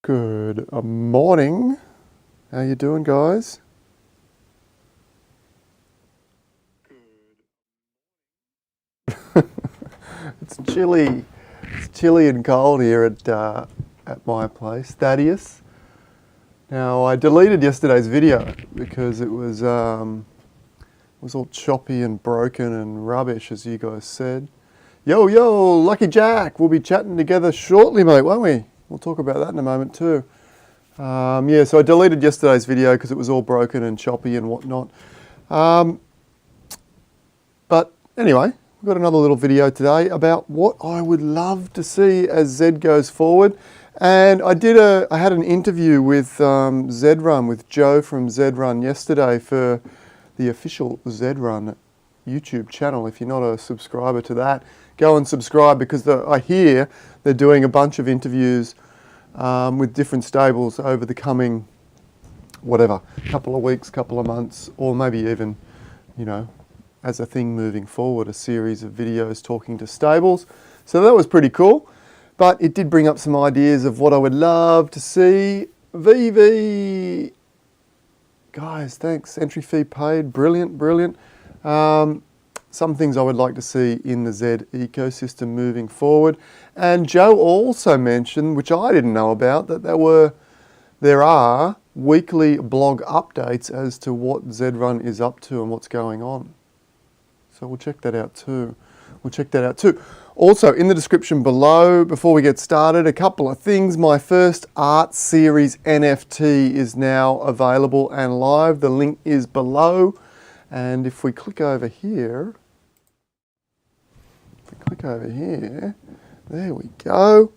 Good morning. How you doing, guys? It's chilly. It's chilly and cold here at my place, Thaddeus. Now I deleted yesterday's video because it was all choppy and broken and rubbish, as you guys said. Yo, Lucky Jack. We'll be chatting together shortly, mate, won't we? We'll talk about that in a moment too. Yeah, so I deleted yesterday's video because it was all broken and choppy and whatnot. But anyway, we've got another little video today about what I would love to see as Zed goes forward. And I had an interview with Zed Run, with Joe from Zed Run yesterday for the official Zed Run YouTube channel. If you're not a subscriber to that, go and subscribe, because I hear they're doing a bunch of interviews with different stables over the coming, whatever, couple of weeks, couple of months, or maybe even, as a thing moving forward, a series of videos talking to stables. So that was pretty cool, but it did bring up some ideas of what I would love to see. VV, guys, thanks. Entry fee paid, brilliant. Some things I would like to see in the Zed ecosystem moving forward. And Joe also mentioned, which I didn't know about, that there are weekly blog updates as to what Zed Run is up to and what's going on. So we'll check that out too. Also, in the description below, before we get started, a couple of things. My first art series NFT is now available and live. The link is below. And if we click over here, there we go.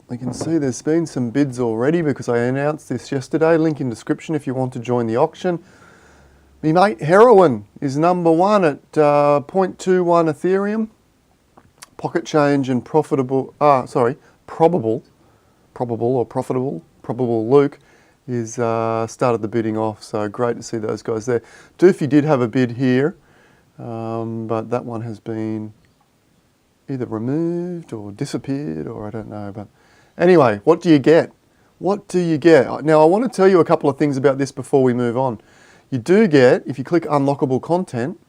We can see there's been some bids already because I announced this yesterday. Link in description if you want to join the auction. Me mate Heroin is number one at 0.21 Ethereum. Pocket change and probable Luke is started the bidding off, so great to see those guys there. Doofy did have a bid here, but that one has been either removed or disappeared, or I don't know. But anyway, what do you get? Now I want to tell you a couple of things about this before we move on. You do get, if you click unlockable content,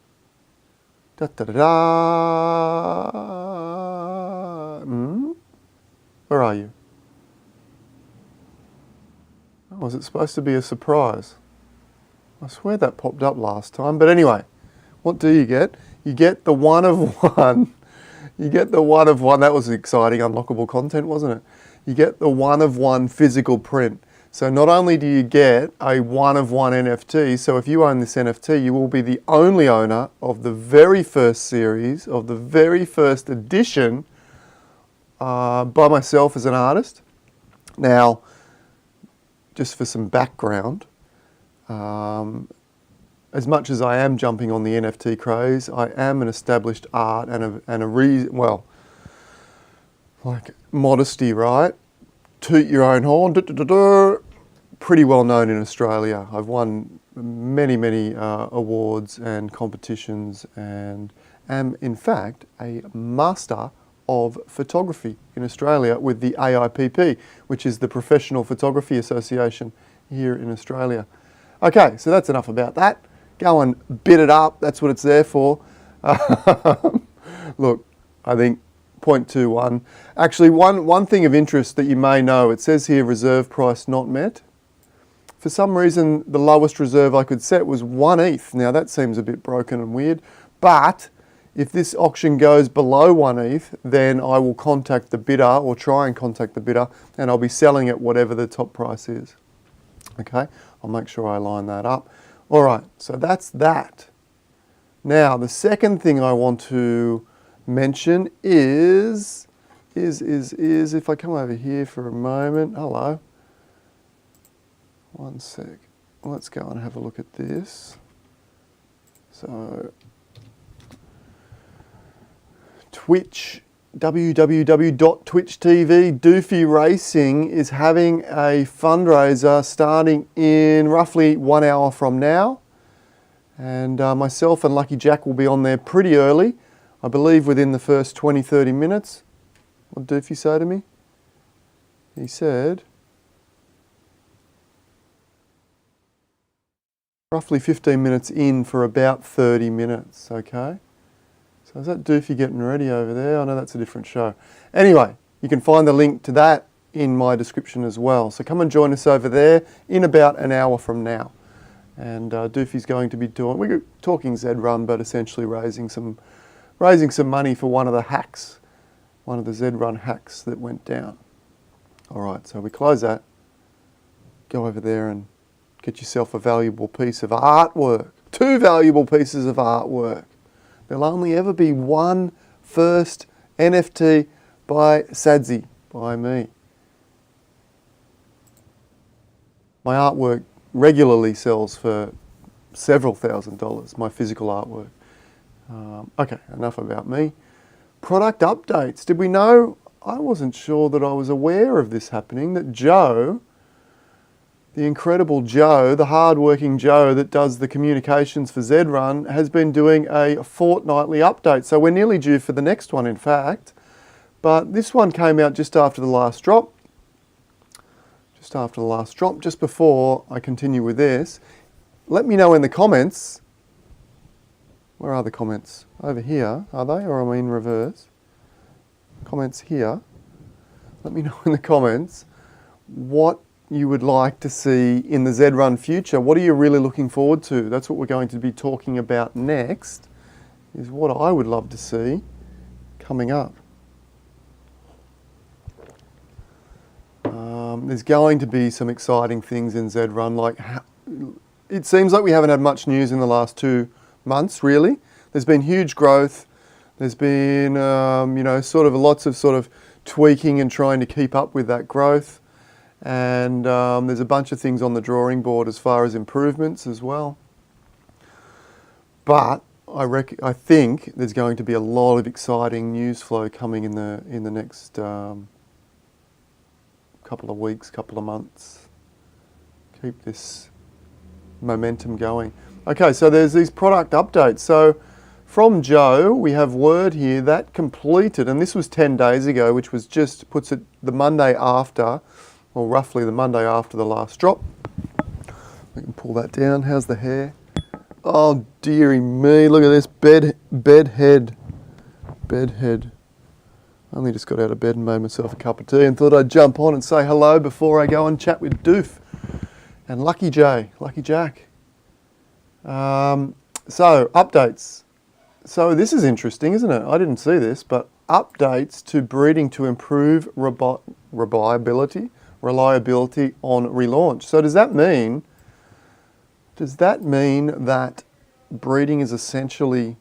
where are you? Was it supposed to be a surprise? I swear that popped up last time. But anyway, what do you get? You get the one of one. That was exciting, unlockable content, wasn't it? You get the one of one physical print. So not only do you get a one of one NFT, so if you own this NFT, you will be the only owner of the very first series, of the very first edition, by myself as an artist. Now, just for some background, as much as I am jumping on the NFT craze, I am an established art modesty, right? Toot your own horn, pretty well known in Australia. I've won many awards and competitions, and am in fact a master of photography in Australia with the AIPP, which is the Professional Photography Association here in Australia. Okay, so that's enough about that. Go and bid it up, that's what it's there for. Look, I think 0.21. Actually, one thing of interest that you may know, it says here reserve price not met. For some reason, the lowest reserve I could set was 1 ETH. Now that seems a bit broken and weird, but if this auction goes below 1 ETH, then I will contact the bidder, or try and contact the bidder, and I'll be selling at whatever the top price is. Okay, I'll make sure I line that up. All right, so that's that. Now, the second thing I want to mention is if I come over here for a moment, hello. One sec, let's go and have a look at this. So, Twitch, www.twitch.tv, Doofy Racing is having a fundraiser starting in roughly 1 hour from now. And myself and Lucky Jack will be on there pretty early. I believe within the first 20-30 minutes. What did Doofy say to me? He said roughly 15 minutes in for about 30 minutes, okay? So is that Doofy getting ready over there? I know that's a different show. Anyway, you can find the link to that in my description as well. So come and join us over there in about an hour from now. And Doofy's going to be doing, we're talking Zed Run, but essentially raising some money for one of the hacks, one of the Zed Run hacks that went down. All right, so we close that, go over there and get yourself a valuable piece of artwork. 2 valuable pieces of artwork. There'll only ever be one first NFT by Sadzi, by me. My artwork regularly sells for several $1,000s, my physical artwork. Okay, enough about me. Product updates. Did we know? I wasn't sure that I was aware of this happening, that Joe, the incredible Joe, the hard-working Joe that does the communications for Zed Run, has been doing a fortnightly update. So we're nearly due for the next one, in fact. But this one came out just after the last drop. Just before I continue with this. Let me know in the comments. Where are the comments? Over here, are they? Or am I in reverse? Comments here. Let me know in the comments what you would like to see in the Zed Run future. What are you really looking forward to? That's what we're going to be talking about next, is what I would love to see coming up. There's going to be some exciting things in Zed Run. It seems like we haven't had much news in the last 2 months, really. There's been huge growth. There's been, lots of tweaking and trying to keep up with that growth. And there's a bunch of things on the drawing board as far as improvements as well. But I think there's going to be a lot of exciting news flow coming in the next couple of weeks, couple of months. Keep this momentum going. Okay, so there's these product updates. So from Joe, we have word here that completed, and this was 10 days ago, which was puts it the Monday after, or roughly the Monday after the last drop. We can pull that down. How's the hair? Oh, dearie me, look at this bedhead. I only just got out of bed and made myself a cup of tea and thought I'd jump on and say hello before I go and chat with Doof and Lucky Jack. So, updates. So this is interesting, isn't it? I didn't see this, but updates to breeding to improve reliability on relaunch. So does that mean that breeding is essentially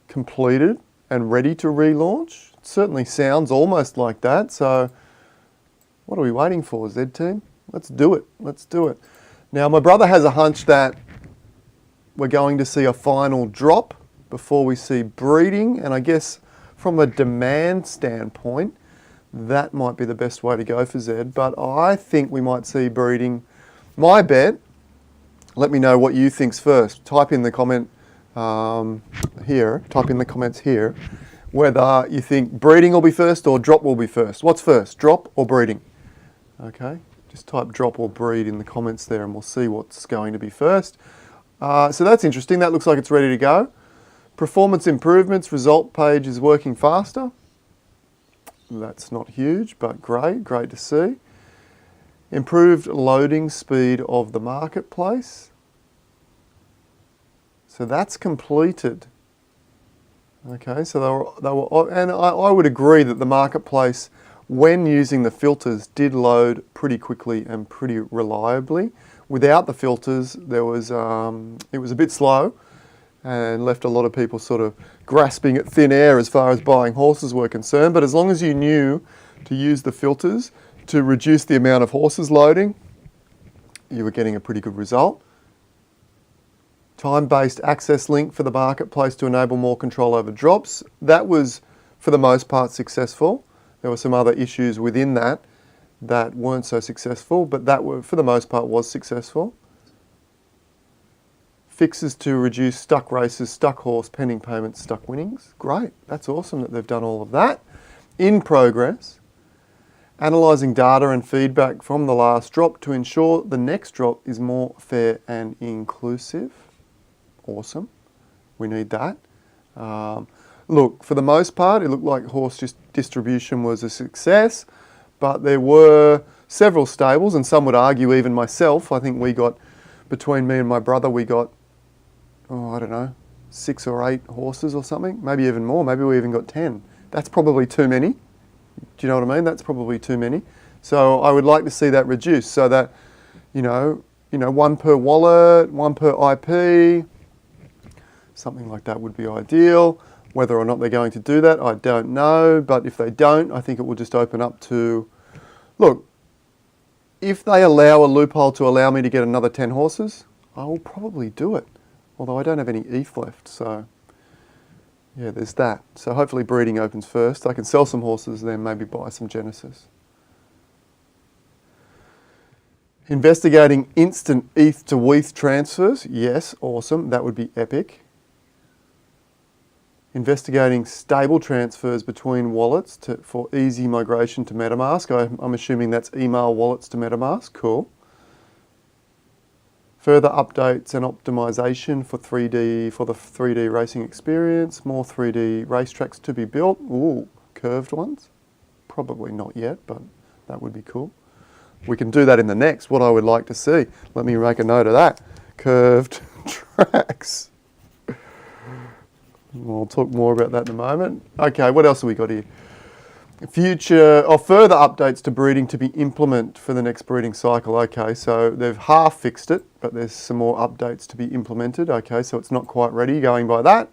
completed and ready to relaunch? It certainly sounds almost like that. So what are we waiting for, Zed team? Let's do it. Now, my brother has a hunch that we're going to see a final drop before we see breeding, and I guess from a demand standpoint, that might be the best way to go for Zed, but I think we might see breeding. My bet, let me know what you think's first. Type in the comments here, whether you think breeding will be first or drop will be first. What's first, drop or breeding? Okay, just type drop or breed in the comments there and we'll see what's going to be first. So that's interesting. That looks like it's ready to go. Performance improvements, result page is working faster. That's not huge, but great to see. Improved loading speed of the marketplace. So that's completed. Okay, so they were, and I would agree that the marketplace, when using the filters, did load pretty quickly and pretty reliably. Without the filters, it was a bit slow and left a lot of people sort of grasping at thin air as far as buying horses were concerned. But as long as you knew to use the filters to reduce the amount of horses loading, you were getting a pretty good result. Time-based access link for the marketplace to enable more control over drops. That was, for the most part, successful. There were some other issues within that weren't so successful, but for the most part, was successful. Fixes to reduce stuck races, stuck horse, pending payments, stuck winnings. Great, that's awesome that they've done all of that. In progress. Analysing data and feedback from the last drop to ensure the next drop is more fair and inclusive. Awesome. We need that. Look, for the most part, it looked like horse distribution was a success, but there were several stables, and some would argue even myself. I think we got, between me and my brother, we got, I don't know, 6 or 8 horses or something, maybe even more. Maybe we even got 10. That's probably too many. Do you know what I mean? That's probably too many. So I would like to see that reduced so that, one per wallet, one per IP, something like that would be ideal. Whether or not they're going to do that, I don't know. But if they don't, I think it will just open up to, look, if they allow a loophole to allow me to get another 10 horses, I will probably do it. Although I don't have any ETH left, so yeah, there's that. So hopefully breeding opens first. I can sell some horses, then maybe buy some Genesis. Investigating instant ETH to WETH transfers. Yes, awesome. That would be epic. Investigating stable transfers between wallets for easy migration to MetaMask. I'm assuming that's email wallets to MetaMask. Cool. Further updates and optimization for the 3D racing experience. More 3D racetracks to be built. Ooh, curved ones. Probably not yet, but that would be cool. We can do that in the next. What I would like to see. Let me make a note of that. Curved tracks. We'll talk more about that in a moment. Okay, what else have we got here? Further updates to breeding to be implemented for the next breeding cycle. Okay, so they've half fixed it, but there's some more updates to be implemented. Okay, so it's not quite ready, going by that.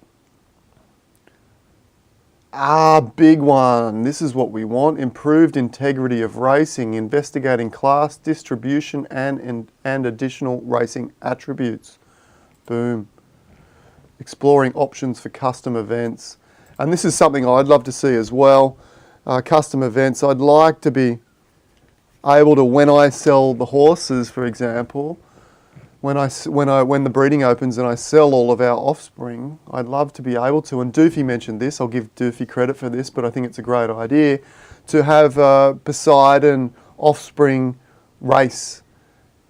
Big one. This is what we want. Improved integrity of racing, investigating class, distribution, and additional racing attributes. Boom. Exploring options for custom events. And this is something I'd love to see as well. Custom events. I'd like to be able to, when I sell the horses, for example, when the breeding opens and I sell all of our offspring, I'd love to be able to, and Doofy mentioned this, I'll give Doofy credit for this, but I think it's a great idea, to have Poseidon offspring race.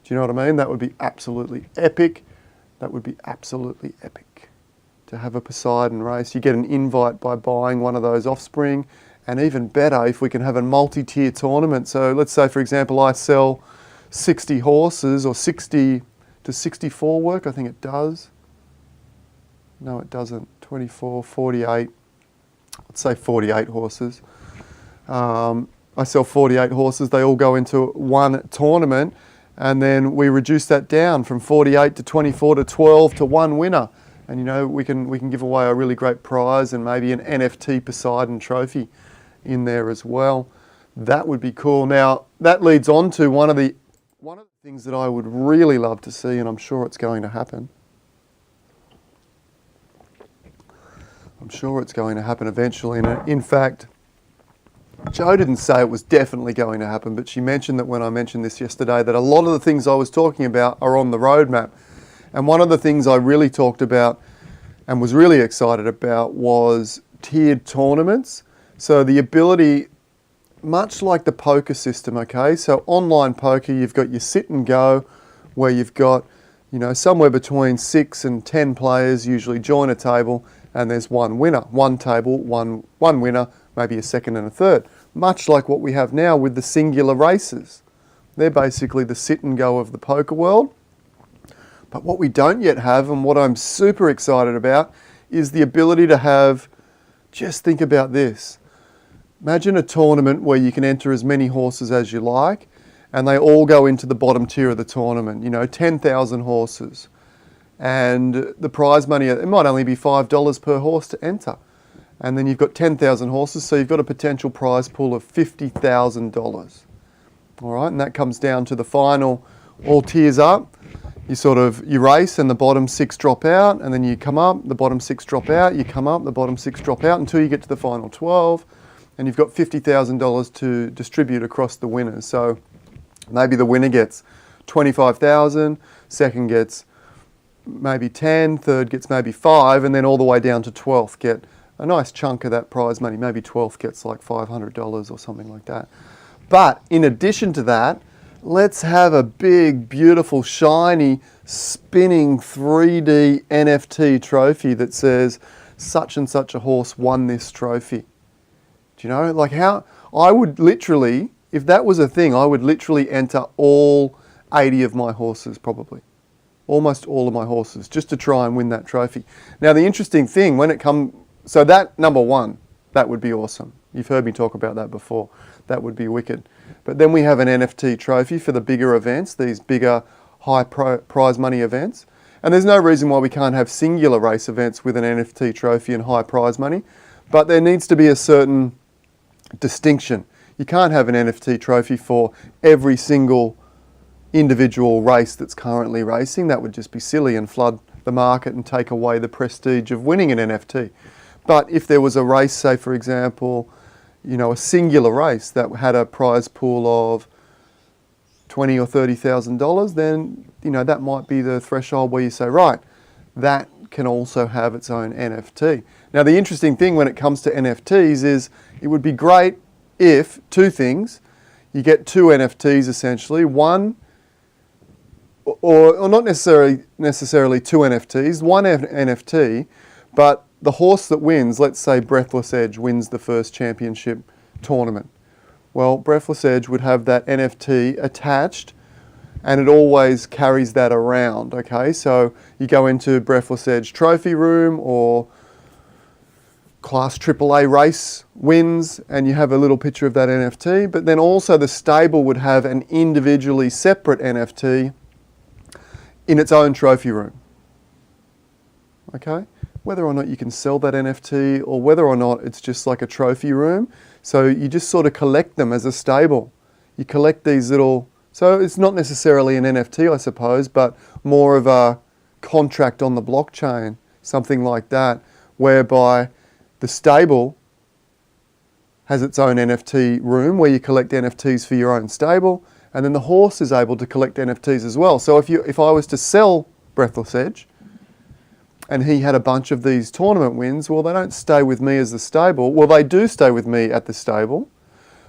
Do you know what I mean? That would be absolutely epic. That would be absolutely epic. To have a Poseidon race. You get an invite by buying one of those offspring, and even better if we can have a multi-tier tournament. So let's say, for example, I sell 60 horses, or 60 to 64 work, I think it does. No, it doesn't. 24, 48, let's say 48 horses. I sell 48 horses, they all go into one tournament, and then we reduce that down from 48 to 24 to 12 to one winner. And we can give away a really great prize and maybe an NFT Poseidon trophy in there as well. That would be cool. Now that leads on to one of the things that I would really love to see, and I'm sure it's going to happen. I'm sure it's going to happen eventually. And in fact, Jo didn't say it was definitely going to happen, but she mentioned that when I mentioned this yesterday, that a lot of the things I was talking about are on the roadmap. And one of the things I really talked about and was really excited about was tiered tournaments. So the ability, much like the poker system, okay? So online poker, you've got your sit and go, where you've got, somewhere between 6 and 10 players usually join a table, and there's one winner. One table, one winner, maybe a second and a third. Much like what we have now with the singular races. They're basically the sit and go of the poker world. But what we don't yet have, and what I'm super excited about, is the ability to have, just think about this. Imagine a tournament where you can enter as many horses as you like, and they all go into the bottom tier of the tournament, 10,000 horses. And the prize money, it might only be $5 per horse to enter. And then you've got 10,000 horses, so you've got a potential prize pool of $50,000. All right, and that comes down to the final, all tiers up. You race and the bottom 6 drop out, and then you come up, the bottom 6 drop out, you come up, the bottom 6 drop out until you get to the final 12, and you've got $50,000 to distribute across the winners. So maybe the winner gets 25,000, second gets maybe 10, third gets maybe 5, and then all the way down to 12th get a nice chunk of that prize money. Maybe 12th gets like $500 or something like that. But in addition to that, let's have a big, beautiful, shiny, spinning 3D NFT trophy that says such and such a horse won this trophy. Do you know, like how I would literally, if that was a thing, I would literally enter all 80 of my horses probably. Almost all of my horses, just to try and win that trophy. Now the interesting thing when it comes, so that number one, that would be awesome. You've heard me talk about that before. That would be wicked. But then we have an NFT trophy for the bigger events, these bigger high prize money events. And there's no reason why we can't have singular race events with an NFT trophy and high prize money. But there needs to be a certain distinction. You can't have an NFT trophy for every single individual race that's currently racing. That would just be silly and flood the market and take away the prestige of winning an NFT. But if there was a race, say for example, you know, a singular race that had a prize pool of $20,000 or $30,000, then you know that might be the threshold where you say, right, that can also have its own NFT. Now the interesting thing when it comes to NFTs is it would be great if two things, you get two NFTs essentially, one or not necessarily two NFTs, one NFT, but the horse that wins, let's say Breathless Edge wins the first championship tournament. Well, Breathless Edge would have that NFT attached and it always carries that around, okay? So you go into Breathless Edge trophy room or Class AAA race wins and you have a little picture of that NFT, but then also the stable would have an individually separate NFT in its own trophy room, okay? Whether or not you can sell that NFT or whether or not it's just like a trophy room. So you just sort of collect them as a stable. You collect these little, so it's not necessarily an NFT I suppose, but more of a contract on the blockchain, something like that, whereby the stable has its own NFT room where you collect NFTs for your own stable, and then the horse is able to collect NFTs as well. So if I was to sell Breathless Edge, and he had a bunch of these tournament wins, well, they don't stay with me as the stable. Well, they do stay with me at the stable,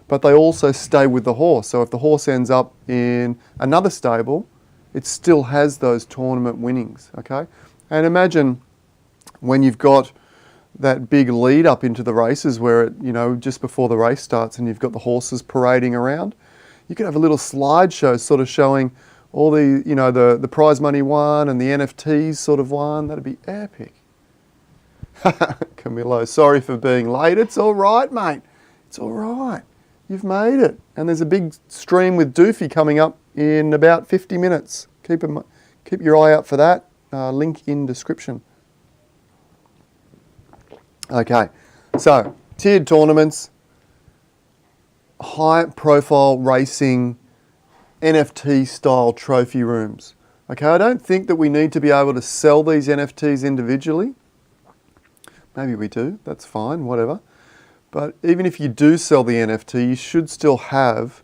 but they also stay with the horse. So if the horse ends up in another stable, it still has those tournament winnings, okay? And imagine when you've got that big lead up into the races where, it, you know, just before the race starts and you've got the horses parading around, you could have a little slideshow sort of showing all the, you know, the prize money won and the NFTs sort of won. That'd be epic. Camillo, sorry for being late. It's all right, mate. It's all right. You've made it. And there's a big stream with Doofy coming up in about 50 minutes. Keep your eye out for that. Link in description. Okay, so tiered tournaments, high profile racing, NFT style trophy rooms. Okay, I don't think that we need to be able to sell these NFTs individually. Maybe we do, that's fine, whatever. But even if you do sell the NFT, you should still have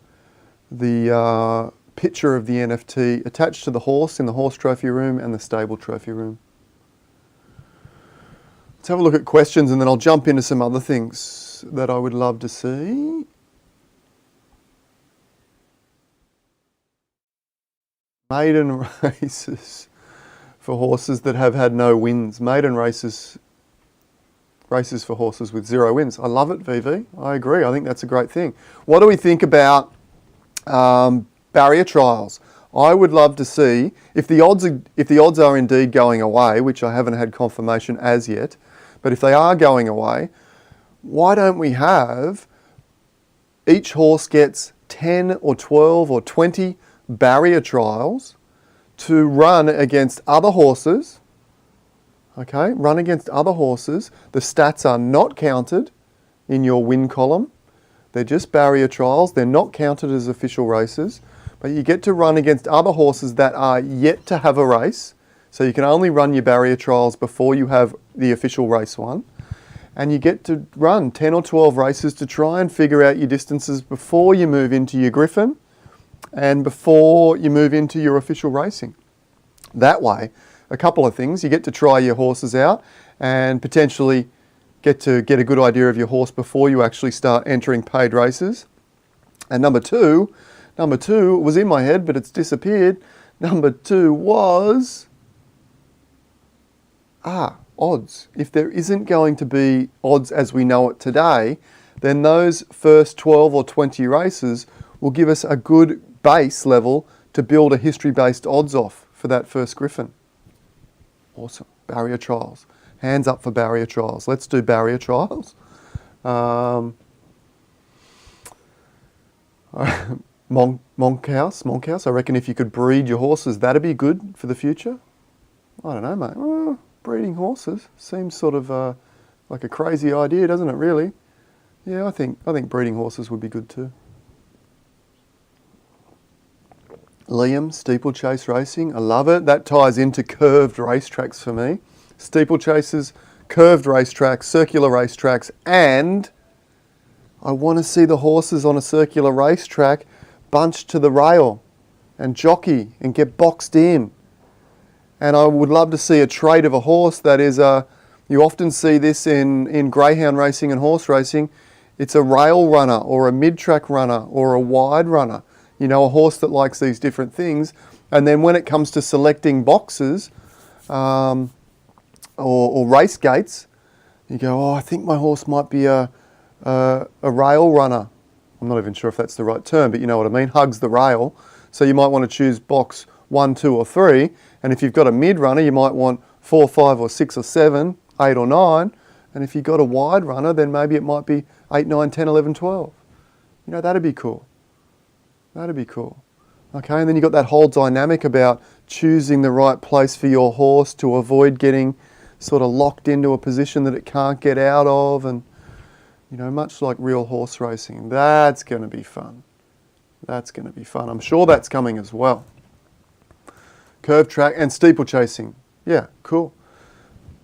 the picture of the NFT attached to the horse in the horse trophy room and the stable trophy room. Let's have a look at questions and then I'll jump into some other things that I would love to see. Maiden races for horses that have had no wins. Maiden races for horses with 0 wins. I love it, VV. I agree. I think that's a great thing. What do we think about barrier trials? I would love to see if the odds are indeed going away, which I haven't had confirmation as yet, but if they are going away, why don't we have each horse gets 10 or 12 or 20 barrier trials to run against other horses, okay, run against other horses. The stats are not counted in your win column. They're just barrier trials. They're not counted as official races, but you get to run against other horses that are yet to have a race. So you can only run your barrier trials before you have the official race one. And you get to run 10 or 12 races to try and figure out your distances before you move into your Griffin and before you move into your official racing. That way, a couple of things. You get to try your horses out and potentially get to get a good idea of your horse before you actually start entering paid races. And number two was in my head, but it's disappeared. Number two was, odds. If there isn't going to be odds as we know it today, then those first 12 or 20 races will give us a good base level to build a history-based odds off for that first Griffin. Awesome. Barrier trials. Hands up for barrier trials. Let's do barrier trials. Monkhouse. I reckon if you could breed your horses, that'd be good for the future. I don't know, mate. Breeding horses seems sort of like a crazy idea, doesn't it, really? Yeah, I think breeding horses would be good too. Liam, steeplechase racing. I love it. That ties into curved racetracks for me. Steeplechases, curved racetracks, circular racetracks, and I want to see the horses on a circular racetrack bunched to the rail and jockey and get boxed in. And I would love to see a trait of a horse that is you often see this in greyhound racing and horse racing. It's a rail runner or a mid-track runner or a wide runner. You know, a horse that likes these different things. And then when it comes to selecting boxes or race gates, you go, I think my horse might be a rail runner. I'm not even sure if that's the right term, but you know what I mean. Hugs the rail. So you might want to choose box 1, 2 or 3. And if you've got a mid runner, you might want 4, 5 or 6 or 7, 8 or 9. And if you've got a wide runner, then maybe it might be 8, 9, 10, 11, 12. You know, that'd be cool. That'd be cool. Okay, and then you've got that whole dynamic about choosing the right place for your horse to avoid getting sort of locked into a position that it can't get out of, and, you know, much like real horse racing. That's going to be fun. That's going to be fun. I'm sure that's coming as well. Curved track and steeplechasing. Yeah, cool.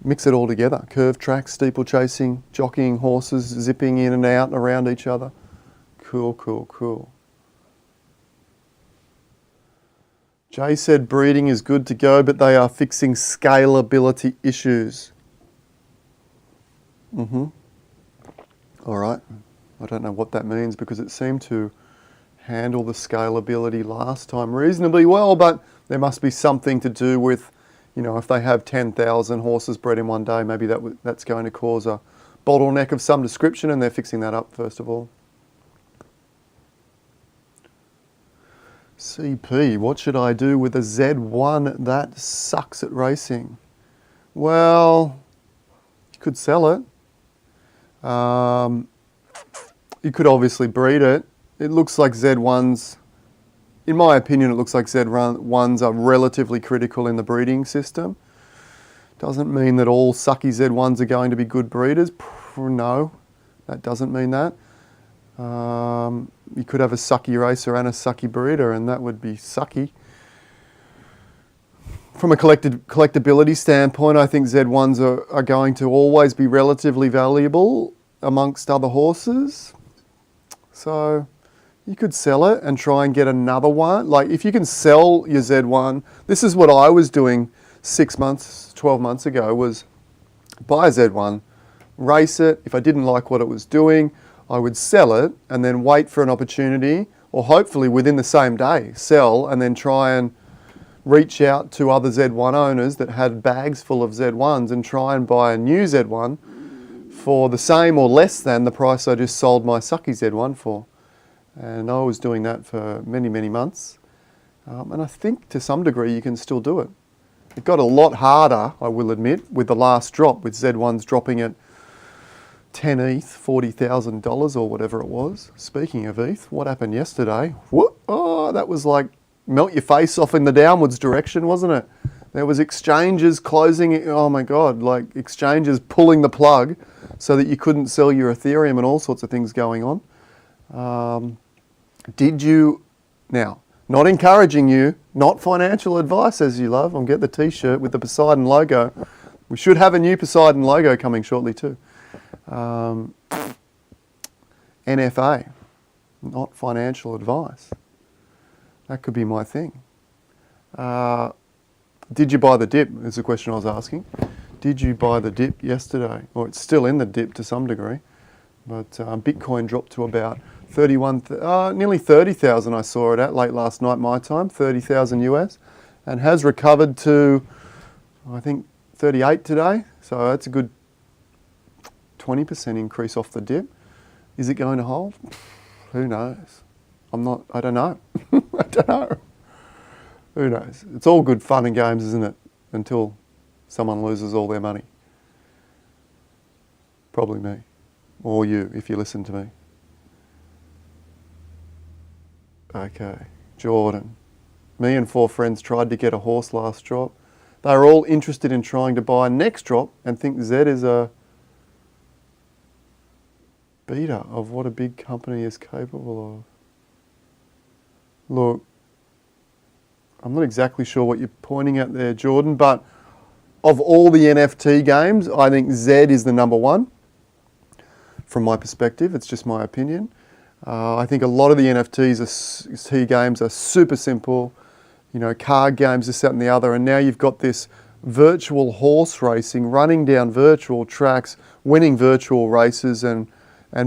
Mix it all together. Curved track, steeplechasing, jockeying horses, zipping in and out and around each other. Cool, cool, cool. Jay said breeding is good to go, but they are fixing scalability issues. All right. I don't know what that means because it seemed to handle the scalability last time reasonably well, but there must be something to do with, you know, if they have 10,000 horses bred in one day, maybe that's going to cause a bottleneck of some description, and they're fixing that up first of all. CP, what should I do with a Z1 that sucks at racing? Well, you could sell it. You could obviously breed it. It looks like Z1s, in my opinion, it looks like Z1s are relatively critical in the breeding system. Doesn't mean that all sucky Z1s are going to be good breeders. No, that doesn't mean that. You could have a sucky racer and a sucky breeder, and that would be sucky. From a collectability standpoint, I think Z1s are going to always be relatively valuable amongst other horses. So you could sell it and try and get another one. Like if you can sell your Z1, this is what I was doing 6 months, 12 months ago, was buy a Z1, race it. If I didn't like what it was doing, I would sell it and then wait for an opportunity, or hopefully within the same day, sell and then try and reach out to other Z1 owners that had bags full of Z1s and try and buy a new Z1 for the same or less than the price I just sold my sucky Z1 for. And I was doing that for many, many months. And I think to some degree you can still do it. It got a lot harder, I will admit, with the last drop, with Z1s dropping at 10 ETH, $40,000 or whatever it was. Speaking of ETH, what happened yesterday? Oh, that was like melt your face off in the downwards direction, wasn't it? There was exchanges closing, oh my God, like exchanges pulling the plug so that you couldn't sell your Ethereum and all sorts of things going on. Did you, now, not encouraging you, not financial advice as you love, I'll get the t-shirt with the Poseidon logo. We should have a new Poseidon logo coming shortly too. NFA, not financial advice. That could be my thing. Did you buy the dip, is the question I was asking. Did you buy the dip yesterday? Well, it's still in the dip to some degree, but Bitcoin dropped to about nearly 30,000 I saw it at late last night my time, 30,000 US, and has recovered to, I think, 38 today. So that's a good 20% increase off the dip. Is it going to hold? Who knows? I don't know. I don't know. Who knows? It's all good fun and games, isn't it? Until someone loses all their money. Probably me. Or you, if you listen to me. Okay, Jordan. Me and 4 friends tried to get a horse last drop. They are all interested in trying to buy next drop and think Zed is a beta of what a big company is capable of. Look, I'm not exactly sure what you're pointing at there, Jordan, but of all the NFT games, I think Zed is the number one. From my perspective, it's just my opinion. I think a lot of the NFT games are super simple, you know, card games, this, that and the other, and now you've got this virtual horse racing, running down virtual tracks, winning virtual races and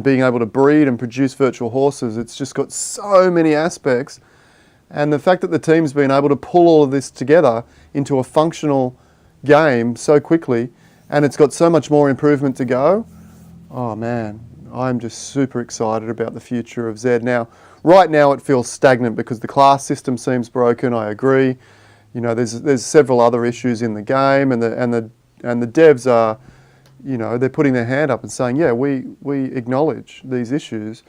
being able to breed and produce virtual horses. It's just got so many aspects. And the fact that the team's been able to pull all of this together into a functional game so quickly, and it's got so much more improvement to go, oh man, I'm just super excited about the future of Zed. Now, right now it feels stagnant because the class system seems broken, I agree. You know, there's several other issues in the game, and the devs are, you know, they're putting their hand up and saying, yeah, we acknowledge these issues,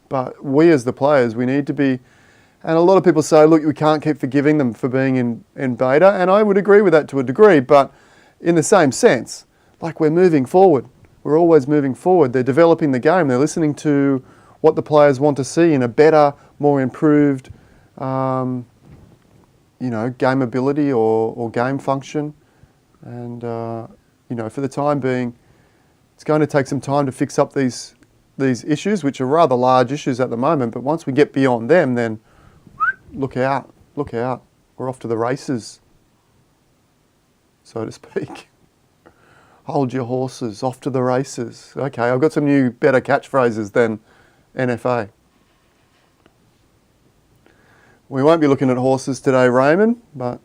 but we as the players, we need to be. And a lot of people say, look, we can't keep forgiving them for being in beta, and I would agree with that to a degree, but in the same sense, like, we're moving forward. We're always moving forward. They're developing the game. They're listening to what the players want to see in a better, more improved, you know, gameability or game function. And, you know, for the time being, it's going to take some time to fix up these issues, which are rather large issues at the moment, but once we get beyond them, then look out, look out. We're off to the races, so to speak. Hold your horses, off to the races. Okay, I've got some new, better catchphrases than NFA. We won't be looking at horses today, Raymond, but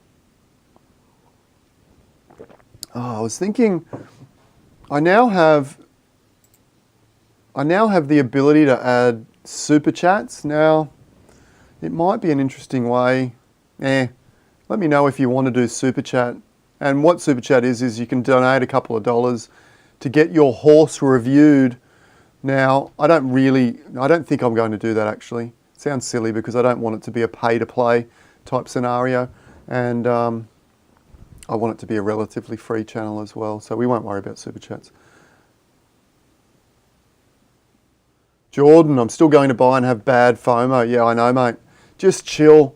I was thinking, I now have the ability to add super chats. Now, it might be an interesting way. Let me know if you want to do super chat. And what super chat is you can donate a couple of dollars to get your horse reviewed. Now, I don't think I'm going to do that actually. It sounds silly because I don't want it to be a pay-to-play type scenario. And I want it to be a relatively free channel as well. So we won't worry about super chats. Jordan, I'm still going to buy and have bad FOMO. Yeah, I know, mate. Just chill.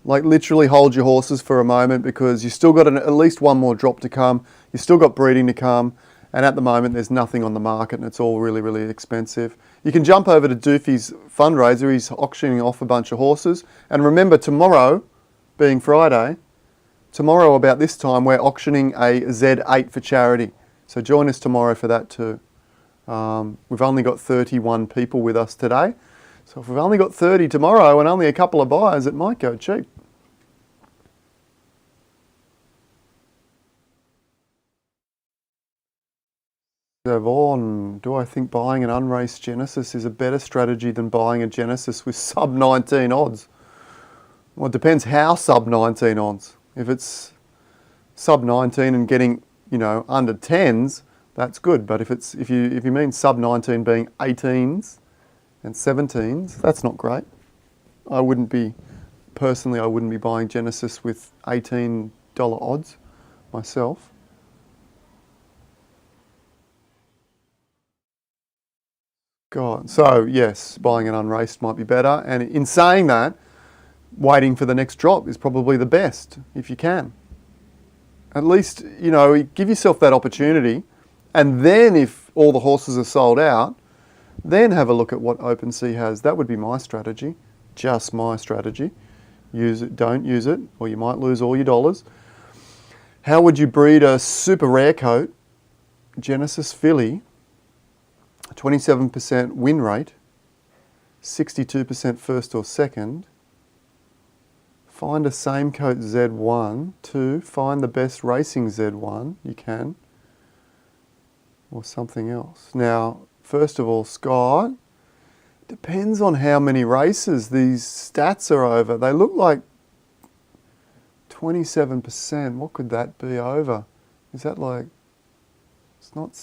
Like, literally hold your horses for a moment, because you've still got at least one more drop to come. You've still got breeding to come. And at the moment, there's nothing on the market and it's all really, really expensive. You can jump over to Doofy's fundraiser. He's auctioning off a bunch of horses. And remember, tomorrow, being Friday, tomorrow about this time, we're auctioning a Z8 for charity. So join us tomorrow for that too. We've only got 31 people with us today. So if we've only got 30 tomorrow and only a couple of buyers, it might go cheap. Devon, do I think buying an unraced Genesis is a better strategy than buying a Genesis with sub-19 odds? Well, it depends how sub-19 odds. If it's sub-19 and getting, you know, under 10s, that's good. But if you mean sub-19 being 18s and 17s, that's not great. I wouldn't be buying Genesis with $18 odds myself. God, so yes, buying an unraced might be better. And in saying that, waiting for the next drop is probably the best, if you can. At least, you know, give yourself that opportunity. And then if all the horses are sold out, then have a look at what OpenSea has. That would be my strategy, just my strategy. Use it, don't use it, or you might lose all your dollars. How would you breed a super rare coat, Genesis filly, 27% win rate, 62% first or second. Find a same coat Z1. 2, find the best racing Z1 you can. Or something else. Now, first of all, Scott, depends on how many races these stats are over. They look like 27%. What could that be over? Is that like, it's not,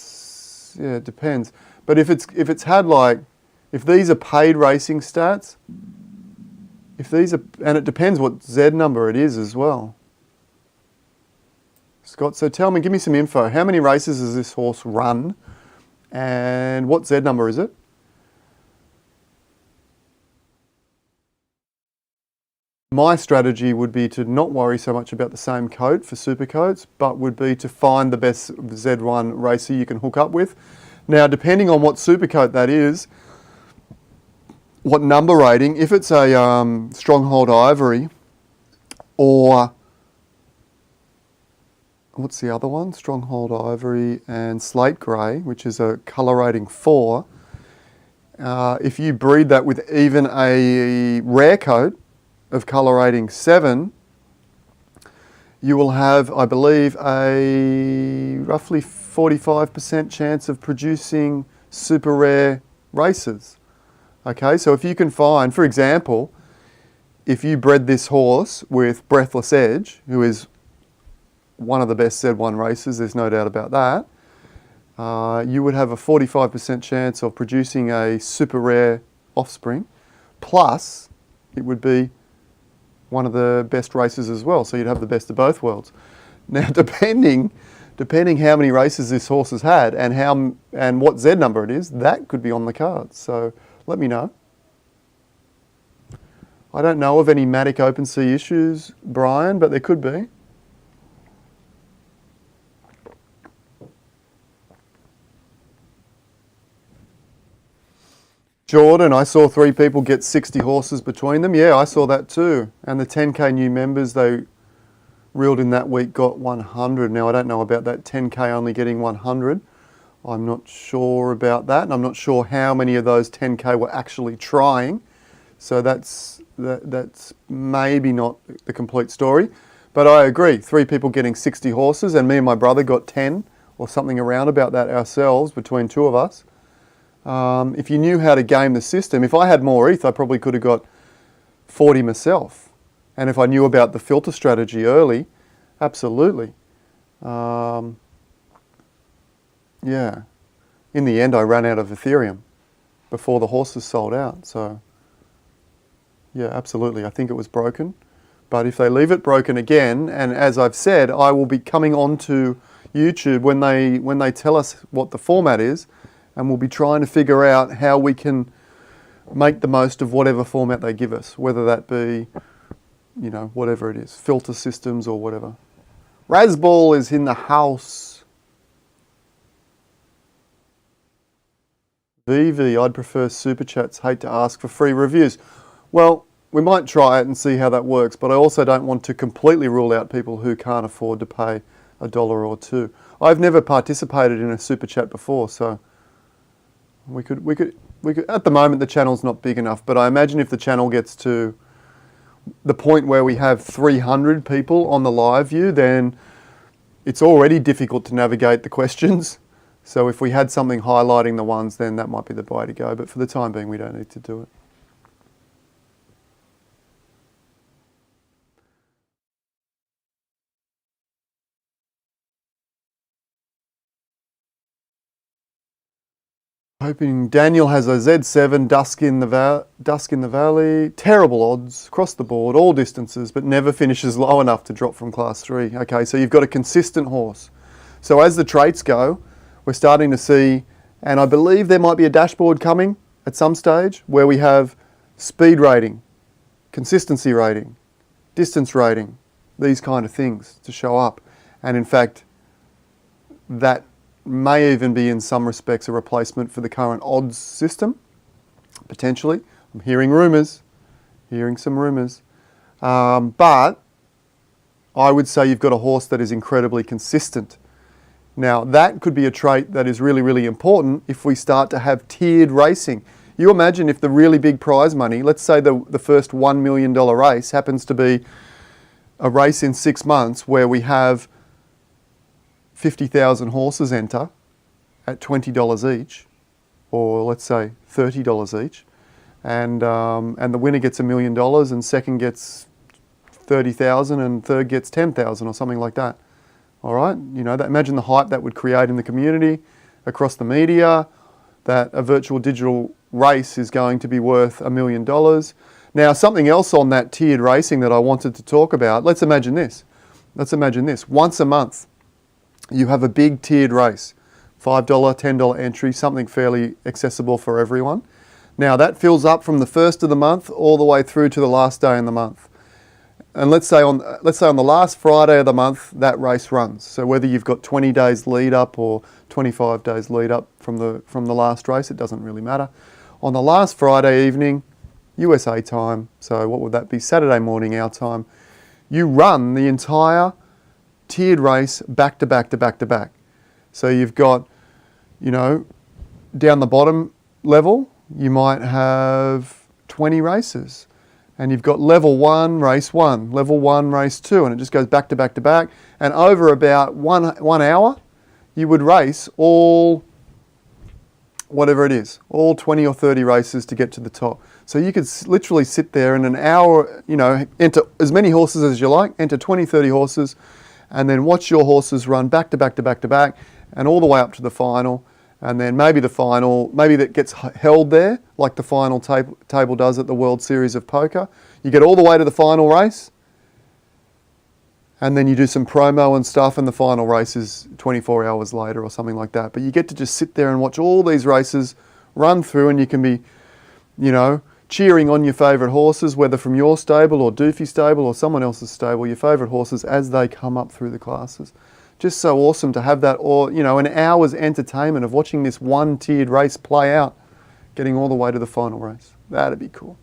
yeah, it depends. But if it's had like, if these are paid racing stats, if these are, and it depends what Z number it is as well. Scott, so tell me, give me some info. How many races has this horse run? And what Z number is it? My strategy would be to not worry so much about the same coat for super coats, but would be to find the best Z1 racer you can hook up with. Now, depending on what super coat that is, what number rating, if it's a Stronghold Ivory, or what's the other one? Stronghold Ivory and Slate Grey, which is a colour rating 4. If you breed that with even a rare coat of colour rating 7, you will have, I believe, a roughly 45% chance of producing super rare races. Okay, so if you can find, for example, if you bred this horse with Breathless Edge, who is one of the best Z1 racers, there's no doubt about that, you would have a 45% chance of producing a super rare offspring, plus it would be one of the best races as well, so you'd have the best of both worlds. Now, depending how many races this horse has had and what Z number it is, that could be on the cards. So let me know. I don't know of any Matic Open Sea issues, Brian, but there could be. Jordan, I saw 3 people get 60 horses between them. Yeah, I saw that too. And the 10K new members they reeled in that week got 100. Now, I don't know about that 10K only getting 100. I'm not sure about that. And I'm not sure how many of those 10K were actually trying. So that's maybe not the complete story. But I agree, 3 people getting 60 horses, and me and my brother got 10 or something around about that ourselves between 2 of us. If you knew how to game the system, if I had more ETH, I probably could have got 40 myself. And if I knew about the filter strategy early, absolutely. Yeah. In the end, I ran out of Ethereum before the horses sold out. So, yeah, absolutely. I think it was broken. But if they leave it broken again, and as I've said, I will be coming onto YouTube when they tell us what the format is, and we'll be trying to figure out how we can make the most of whatever format they give us, whether that be, you know, whatever it is, filter systems or whatever. Razball is in the house. VV, I'd prefer super chats, hate to ask for free reviews. Well, we might try it and see how that works, but I also don't want to completely rule out people who can't afford to pay $1 or $2. I've never participated in a super chat before, so we could, at the moment the channel's not big enough, but I imagine if the channel gets to the point where we have 300 people on the live view, then it's already difficult to navigate the questions. So if we had something highlighting the ones, then that might be the way to go. But for the time being, we don't need to do it. Hoping Daniel has a Z7, Dusk in the Valley, terrible odds, across the board, all distances, but never finishes low enough to drop from Class 3. Okay, so you've got a consistent horse. So as the traits go, we're starting to see, and I believe there might be a dashboard coming at some stage where we have speed rating, consistency rating, distance rating, these kind of things to show up. And in fact, that may even be in some respects a replacement for the current odds system, potentially. I'm hearing some rumours. But I would say you've got a horse that is incredibly consistent. Now, that could be a trait that is really, really important if we start to have tiered racing. You imagine if the really big prize money, let's say the first $1 million race happens to be a race in 6 months where we have 50,000 horses enter at $20 each, or let's say $30 each, and the winner gets $1 million, and second gets 30,000, and third gets 10,000, or something like that. All right, you know, imagine the hype that would create in the community, across the media, that a virtual digital race is going to be worth $1 million. Now, something else on that tiered racing that I wanted to talk about. Let's imagine this. Once a month, you have a big tiered race, $5, $10 entry, something fairly accessible for everyone. Now, that fills up from the first of the month all the way through to the last day in the month. And let's say on the last Friday of the month, that race runs. So whether you've got 20 days lead up or 25 days lead up from the last race, it doesn't really matter. On the last Friday evening, USA time, so what would that be? Saturday morning our time, you run the entire tiered race back to back to back to back. So you've got, you know, down the bottom level, you might have 20 races. And you've got level 1, race 1, level 1, race 2, and it just goes back to back to back. And over about one hour, you would race all, whatever it is, all 20 or 30 races to get to the top. So you could literally sit there in an hour, you know, enter as many horses as you like, enter 20, 30 horses, and then watch your horses run back to back to back to back, and all the way up to the final. And then maybe the final, maybe that gets held there, like the final table does at the World Series of Poker. You get all the way to the final race, and then you do some promo and stuff, and the final race is 24 hours later or something like that. But you get to just sit there and watch all these races run through, and you can be, you know, cheering on your favourite horses, whether from your stable or Doofy stable or someone else's stable, your favourite horses as they come up through the classes. Just so awesome to have that, or, you know, an hour's entertainment of watching this one tiered race play out, getting all the way to the final race. That'd be cool.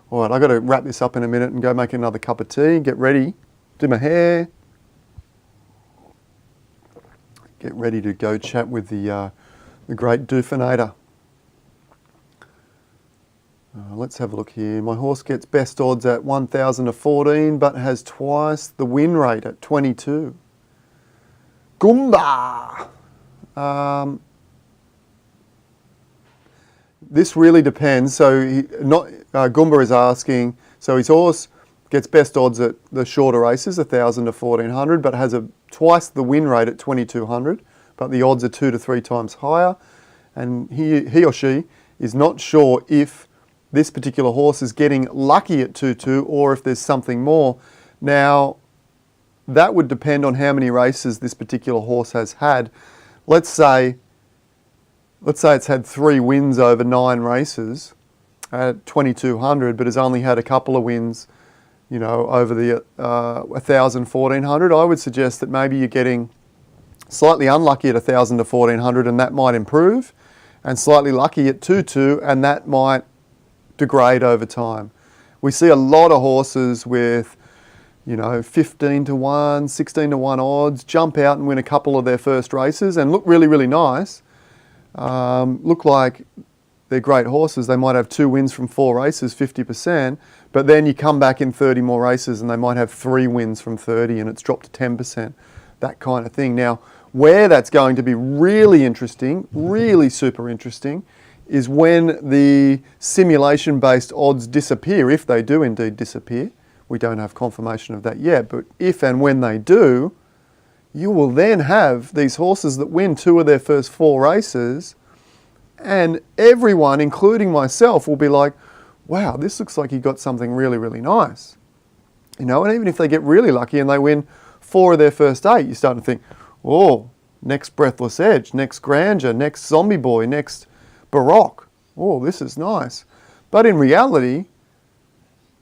All right, I've got to wrap this up in a minute and go make another cup of tea, get ready, do my hair, get ready to go chat with the great Doofinator. Let's have a look here. My horse gets best odds at 1,000 to 14, but has twice the win rate at 22. Goomba! This really depends. So Goomba is asking, so his horse gets best odds at the shorter races, 1,000 to 1,400, but has twice the win rate at 2,200, but the odds are 2 to 3 times higher. And he or she is not sure if this particular horse is getting lucky at 2-2 or if there's something more. Now, that would depend on how many races this particular horse has had. Let's say it's had 3 wins over 9 races at 2,200, but has only had a couple of wins, you know, over the 1,000, 1,400. I would suggest that maybe you're getting slightly unlucky at 1,000 to 1,400, and that might improve, and slightly lucky at 2-2, and that might degrade over time. We see a lot of horses with, you know, 15 to 1, 16 to 1 odds, jump out and win a couple of their first races and look really, really nice. Look like they're great horses. They might have 2 wins from 4 races, 50%, but then you come back in 30 more races and they might have 3 wins from 30 and it's dropped to 10%, that kind of thing. Now, where that's going to be really interesting, really super interesting, is when the simulation-based odds disappear, if they do indeed disappear. We don't have confirmation of that yet, but if and when they do, you will then have these horses that win 2 of their first 4 races, and everyone, including myself, will be like, wow, this looks like he got something really, really nice. You know, and even if they get really lucky and they win 4 of their first 8, you start to think, oh, next Breathless Edge, next Grandeur, next Zombie Boy, next Baroque. Oh, this is nice. But in reality,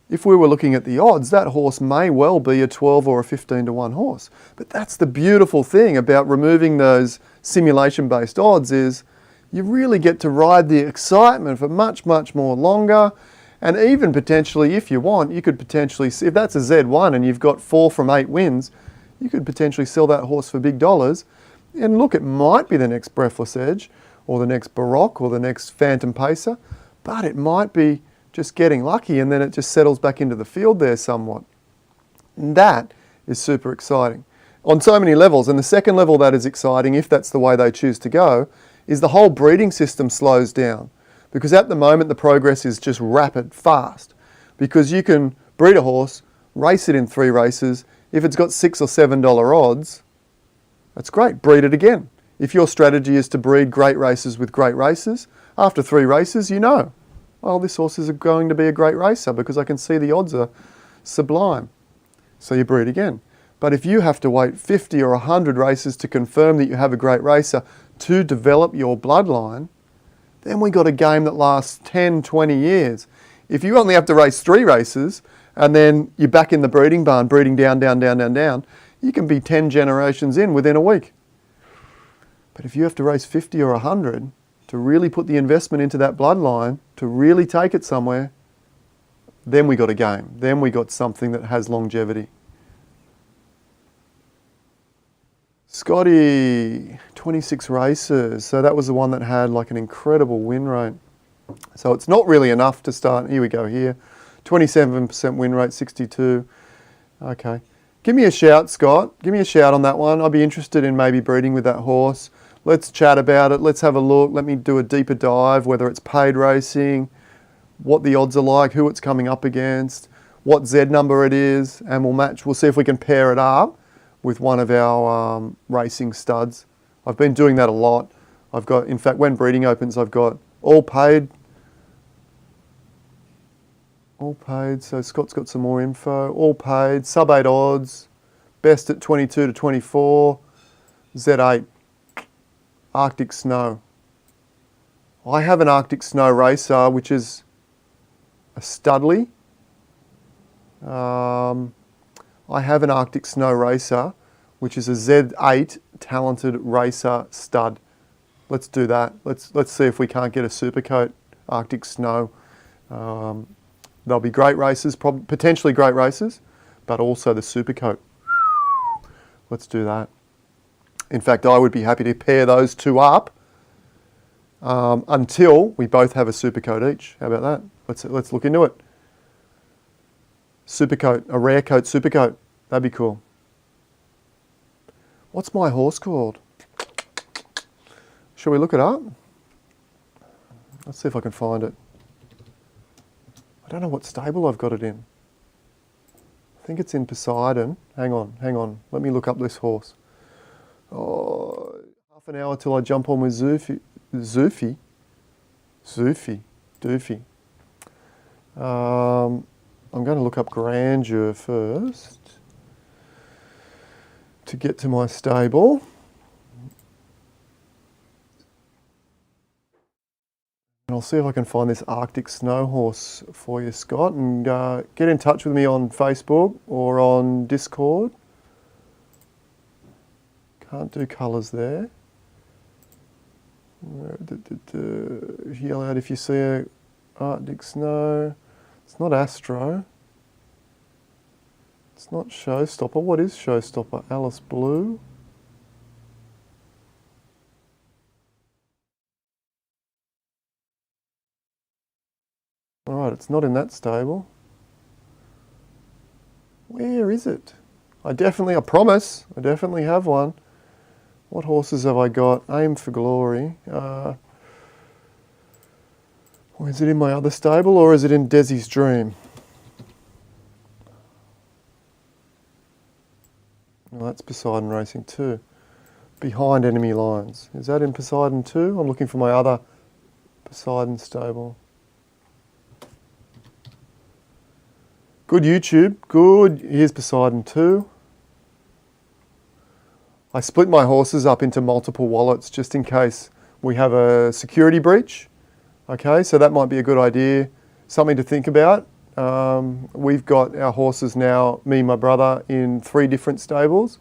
if we were looking at the odds, that horse may well be a 12 or a 15 to 1 horse. But that's the beautiful thing about removing those simulation-based odds, is you really get to ride the excitement for much, much more longer. And even potentially, if you want, you could potentially, if that's a Z1 and you've got 4 from 8 wins, you could potentially sell that horse for big dollars. And look, it might be the next Breathless Edge, or the next Baroque or the next Phantom Pacer, but it might be just getting lucky and then it just settles back into the field there somewhat. And that is super exciting on so many levels. And the second level that is exciting, if that's the way they choose to go, is the whole breeding system slows down. Because at the moment the progress is just rapid, fast. Because you can breed a horse, race it in 3 races. If it's got $6 or $7 odds, that's great, breed it again. If your strategy is to breed great races with great races, after 3 races you know, well, this horse is going to be a great racer because I can see the odds are sublime. So you breed again. But if you have to wait 50 or 100 races to confirm that you have a great racer to develop your bloodline, then we got a game that lasts 10, 20 years. If you only have to race 3 races and then you're back in the breeding barn, breeding down, you can be 10 generations in within a week. But if you have to race 50 or 100 to really put the investment into that bloodline, to really take it somewhere, then we got a game. Then we got something that has longevity. Scotty, 26 races. So that was the one that had like an incredible win rate. So it's not really enough to start. Here we go here. 27% win rate, 62. Okay. Give me a shout, Scott. Give me a shout on that one. I'd be interested in maybe breeding with that horse. Let's chat about it. Let's have a look. Let me do a deeper dive, whether it's paid racing, what the odds are like, who it's coming up against, what Z number it is, and we'll match. We'll see if we can pair it up with one of our racing studs. I've been doing that a lot. I've got, in fact, when breeding opens, I've got all paid, so Scott's got some more info, all paid, sub 8 odds, best at 22 to 24, Z8, Arctic Snow. I have an Arctic Snow racer, which is a Studley. I have an Arctic Snow racer, which is a Z8 talented racer stud. Let's do that. Let's see if we can't get a Supercoat Arctic Snow. They'll be great races, potentially great races, but also the Supercoat. Let's do that. In fact, I would be happy to pair those 2 up until we both have a Supercoat each. How about that? Let's look into it. Supercoat, a rare coat Supercoat. That'd be cool. What's my horse called? Shall we look it up? Let's see if I can find it. I don't know what stable I've got it in. I think it's in Poseidon. Hang on. Let me look up this horse. Oh, half an hour till I jump on with Doofy. I'm going to look up Grandeur first to get to my stable. And I'll see if I can find this Arctic Snow horse for you, Scott, and get in touch with me on Facebook or on Discord. Can't do colours there. Yell out if you see a Arctic Snow. It's not Astro. It's not Showstopper. What is Showstopper? Alice Blue? Alright, it's not in that stable. Where is it? I promise, I definitely have one. What horses have I got? Aim for Glory. Or is it in my other stable or is it in Desi's Dream? Well, that's Poseidon Racing 2. Behind Enemy Lines. Is that in Poseidon 2? I'm looking for my other Poseidon stable. Good YouTube, good. Here's Poseidon 2. I split my horses up into multiple wallets just in case we have a security breach. Okay, so that might be a good idea, something to think about. We've got our horses now, me and my brother, in 3 different stables.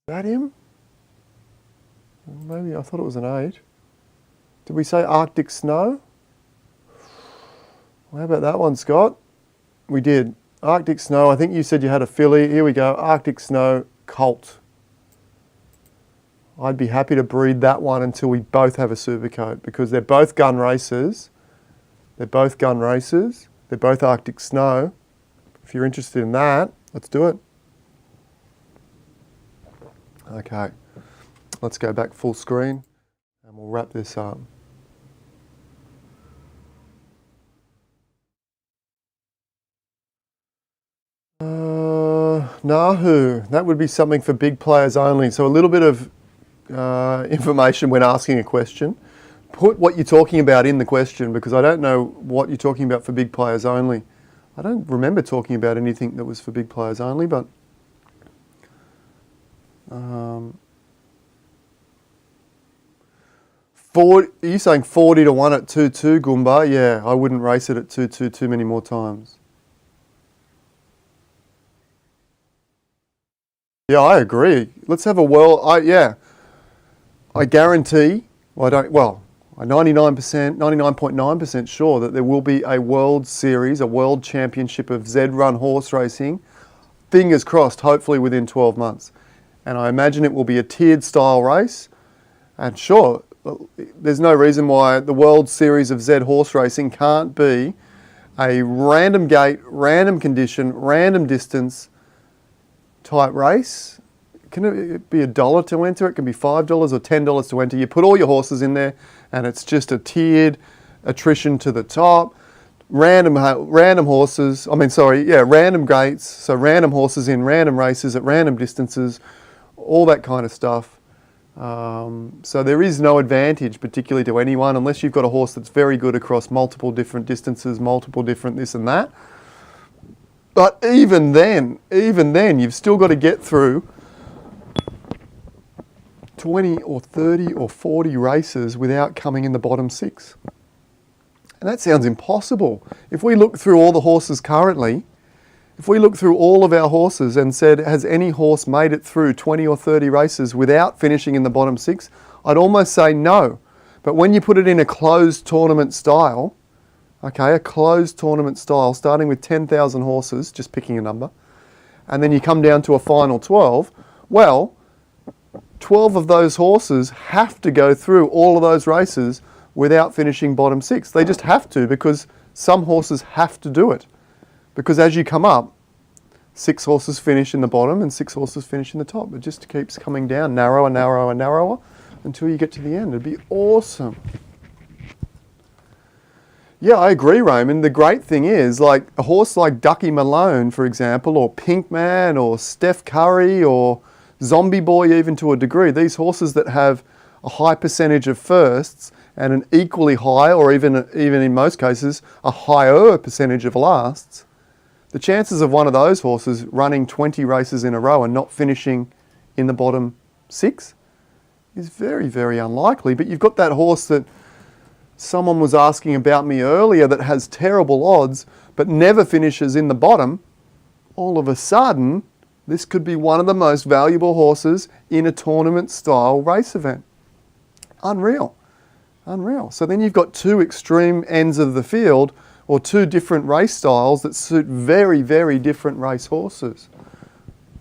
Is that him? Maybe I thought it was an 8. Did we say Arctic Snow? Well, how about that one, Scott? We did. Arctic Snow, I think you said you had a filly. Here we go, Arctic Snow Colt. I'd be happy to breed that one until we both have a Supercoat, because they're both gun races. They're both gun races. They're both Arctic Snow. If you're interested in that, let's do it. Okay, let's go back full screen and we'll wrap this up. Nahu, that would be something for big players only. So a little bit of information when asking a question. Put what you're talking about in the question, because I don't know what you're talking about for big players only. I don't remember talking about anything that was for big players only, but are you saying 40 to 1 at 2-2, Goomba? Yeah, I wouldn't race it at 2-2 too many more times. Yeah, I agree. Let's have a I guarantee, I'm 99.9% sure that there will be a World Series, a World Championship of Zed Run horse racing, fingers crossed, hopefully within 12 months. And I imagine it will be a tiered style race. And sure, there's no reason why the World Series of Zed horse racing can't be a random gate, random condition, random distance type race. Can it be $1 to enter? It can be $5 or $10 to enter. You put all your horses in there and it's just a tiered attrition to the top. Random horses, random gates. So random horses in random races at random distances, all that kind of stuff. So there is no advantage particularly to anyone unless you've got a horse that's very good across multiple different distances, multiple different this and that. But even then, you've still got to get through 20 or 30 or 40 races without coming in the bottom 6. And that sounds impossible. If we look through all the horses currently, if we look through all of our horses and said, has any horse made it through 20 or 30 races without finishing in the bottom 6? I'd almost say no. But when you put it in a closed tournament style, okay, a closed tournament style, starting with 10,000 horses, just picking a number, and then you come down to a final 12, well, 12 of those horses have to go through all of those races without finishing bottom 6. They just have to, because some horses have to do it. Because as you come up, 6 horses finish in the bottom and 6 horses finish in the top. It just keeps coming down narrower, narrower, narrower until you get to the end. It'd be awesome. Yeah, I agree, Raymond. The great thing is, like a horse like Ducky Malone, for example, or Pinkman, or Steph Curry, or Zombie Boy, even to a degree, these horses that have a high percentage of firsts and an equally high, or even in most cases, a higher percentage of lasts, the chances of one of those horses running 20 races in a row and not finishing in the bottom 6 is very, very unlikely. But you've got that horse that someone was asking about me earlier that has terrible odds but never finishes in the bottom. All of a sudden, this could be one of the most valuable horses in a tournament style race event. Unreal. Unreal. So then you've got two extreme ends of the field, or two different race styles that suit very, very different race horses.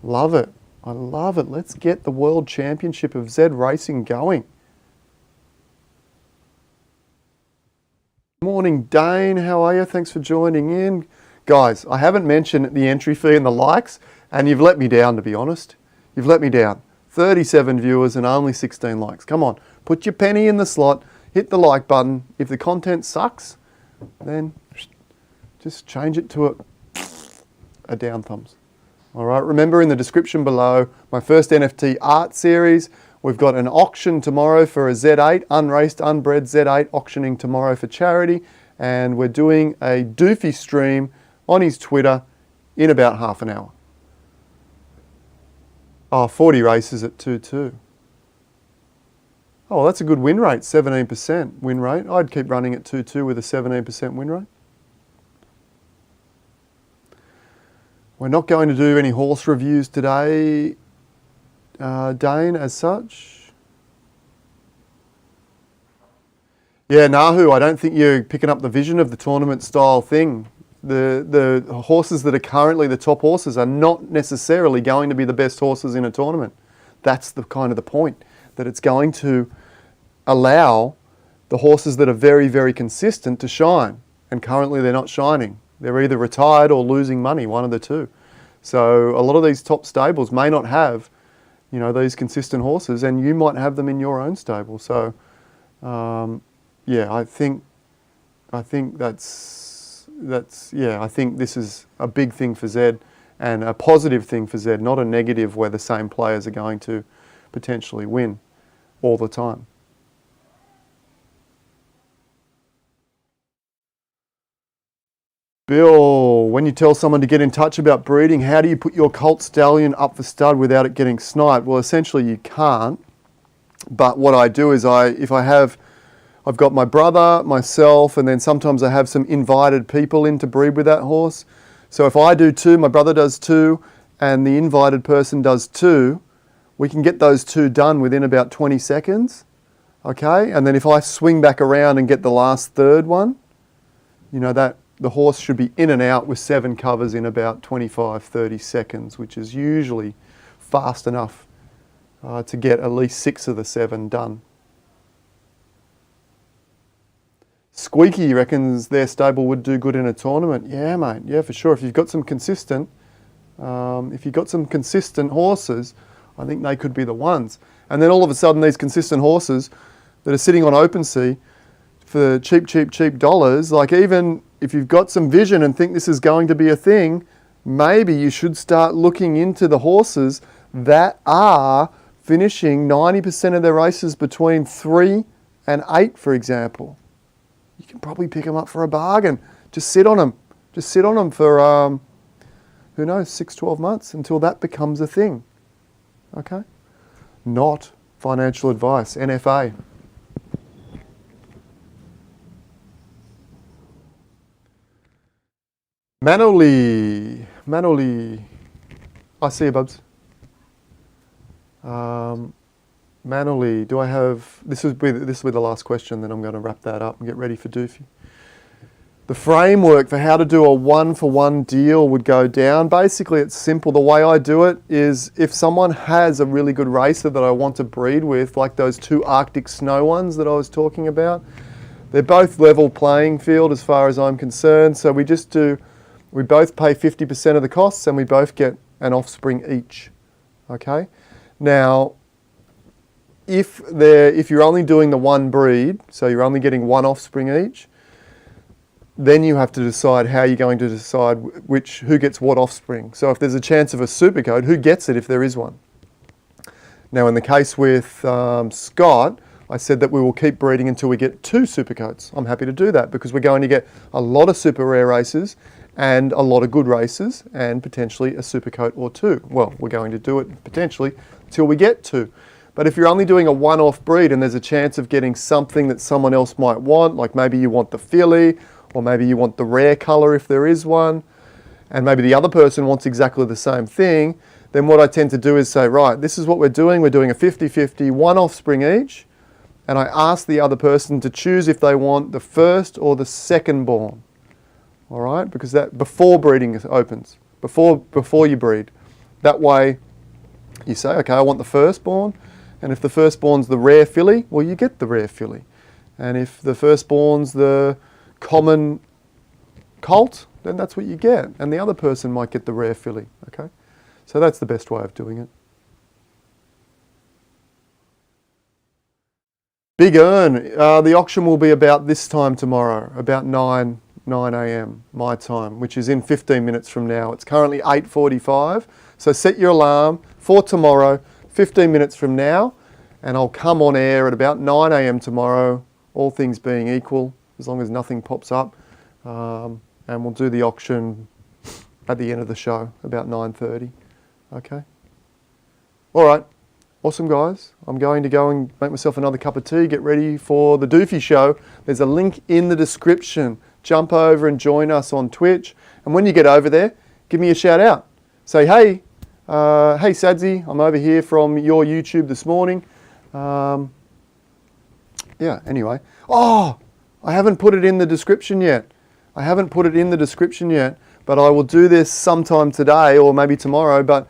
Love it. I love it. Let's get the World Championship of Zed Racing going. Morning, Dane. How are you? Thanks for joining in. Guys, I haven't mentioned the entry fee and the likes, and you've let me down, to be honest. You've let me down. 37 viewers and only 16 likes. Come on, put your penny in the slot, hit the like button. If the content sucks, then just change it to a down thumbs. All right, remember in the description below, my first NFT art series. We've got an auction tomorrow for a Z8, unraced, unbred Z8, auctioning tomorrow for charity. And we're doing a doofy stream on his Twitter in about half an hour. 40 races at 2-2. Oh, that's a good win rate, 17% win rate. I'd keep running at 2-2 with a 17% win rate. We're not going to do any horse reviews today, Dane, as such. Yeah, Nahu, I don't think you're picking up the vision of the tournament style thing. The horses that are currently the top horses are not necessarily going to be the best horses in a tournament. That's the kind of the point, that it's going to allow the horses that are very, very consistent to shine. And currently they're not shining. They're either retired or losing money, one of the two. So a lot of these top stables may not have, you know, these consistent horses, and you might have them in your own stable. So, yeah, I think I think this is a big thing for Zed, and a positive thing for Zed, not a negative where the same players are going to potentially win all the time. Bill, when you tell someone to get in touch about breeding, how do you put your colt stallion up for stud without it getting sniped? Well, essentially you can't. But what I do is I've got my brother, myself, and then sometimes I have some invited people in to breed with that horse. So if I do 2, my brother does 2, and the invited person does 2, we can get those 2 done within about 20 seconds. Okay? And then if I swing back around and get the last third one, you know, that the horse should be in and out with 7 covers in about 25, 30 seconds, which is usually fast enough to get at least 6 of the 7 done. Squeaky reckons their stable would do good in a tournament. Yeah, mate. Yeah, for sure. If you've got some consistent horses, I think they could be the ones. And then all of a sudden, these consistent horses that are sitting on OpenSea for cheap dollars, like even if you've got some vision and think this is going to be a thing, maybe you should start looking into the horses that are finishing 90% of their races between 3 and 8, for example. You can probably pick them up for a bargain. Just sit on them. Just sit on them for, who knows, 6, 12 months until that becomes a thing. Okay? Not financial advice. NFA. Manoli. I see you, Bubs. Manoli, do I have... This will be the last question, then I'm going to wrap that up and get ready for Doofy. The framework for how to do a 1-for-1 deal would go down. Basically, it's simple. The way I do it is if someone has a really good racer that I want to breed with, like those 2 Arctic Snow ones that I was talking about, they're both level playing field as far as I'm concerned. So we both pay 50% of the costs and we both get an offspring each. Okay? Now, if you're only doing the one breed, so you're only getting 1 offspring each, then you have to decide how you're going to decide who gets what offspring. So if there's a chance of a supercoat, who gets it if there is one? Now in the case with Scott, I said that we will keep breeding until we get 2 supercoats. I'm happy to do that because we're going to get a lot of super rare races and a lot of good races and potentially a supercoat or 2. Well, we're going to do it potentially till we get 2. But if you're only doing a one-off breed and there's a chance of getting something that someone else might want, like maybe you want the filly, or maybe you want the rare colour if there is one, and maybe the other person wants exactly the same thing, then what I tend to do is say, right, this is what we're doing. We're doing a 50-50, 1 offspring each, and I ask the other person to choose if they want the first or the second born. All right, because that before breeding opens, before you breed. That way you say, okay, I want the firstborn, and if the firstborn's the rare filly, well, you get the rare filly. And if the firstborn's the common colt, then that's what you get. And the other person might get the rare filly, okay? So that's the best way of doing it. Big Earn, the auction will be about this time tomorrow, about 9 a.m. my time, which is in 15 minutes from now. It's currently 8:45, so set your alarm for tomorrow, 15 minutes from now, and I'll come on air at about 9 a.m. tomorrow, all things being equal, as long as nothing pops up, and we'll do the auction at the end of the show, about 9:30, okay? All right, awesome guys. I'm going to go and make myself another cup of tea, get ready for the Doofy show. There's a link in the description. Jump over and join us on Twitch, and when you get over there, give me a shout out. Say, hey, hey Sadzi, I'm over here from your YouTube this morning. Yeah, anyway. Oh, I haven't put it in the description yet. I haven't put it in the description yet, but I will do this sometime today or maybe tomorrow. But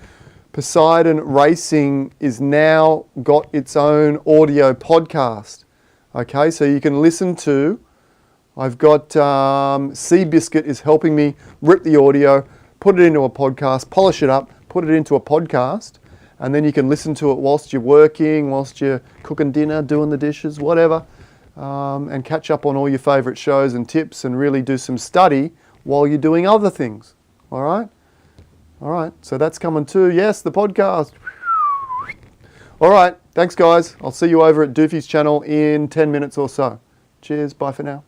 Poseidon Racing is now got its own audio podcast. Okay, so you can listen to, I've got Seabiscuit is helping me rip the audio, put it into a podcast, polish it up, put it into a podcast, and then you can listen to it whilst you're working, whilst you're cooking dinner, doing the dishes, whatever, and catch up on all your favourite shows and tips and really do some study while you're doing other things. All right? All right, so that's coming too. Yes, the podcast. All right, thanks guys. I'll see you over at Doofy's channel in 10 minutes or so. Cheers, bye for now.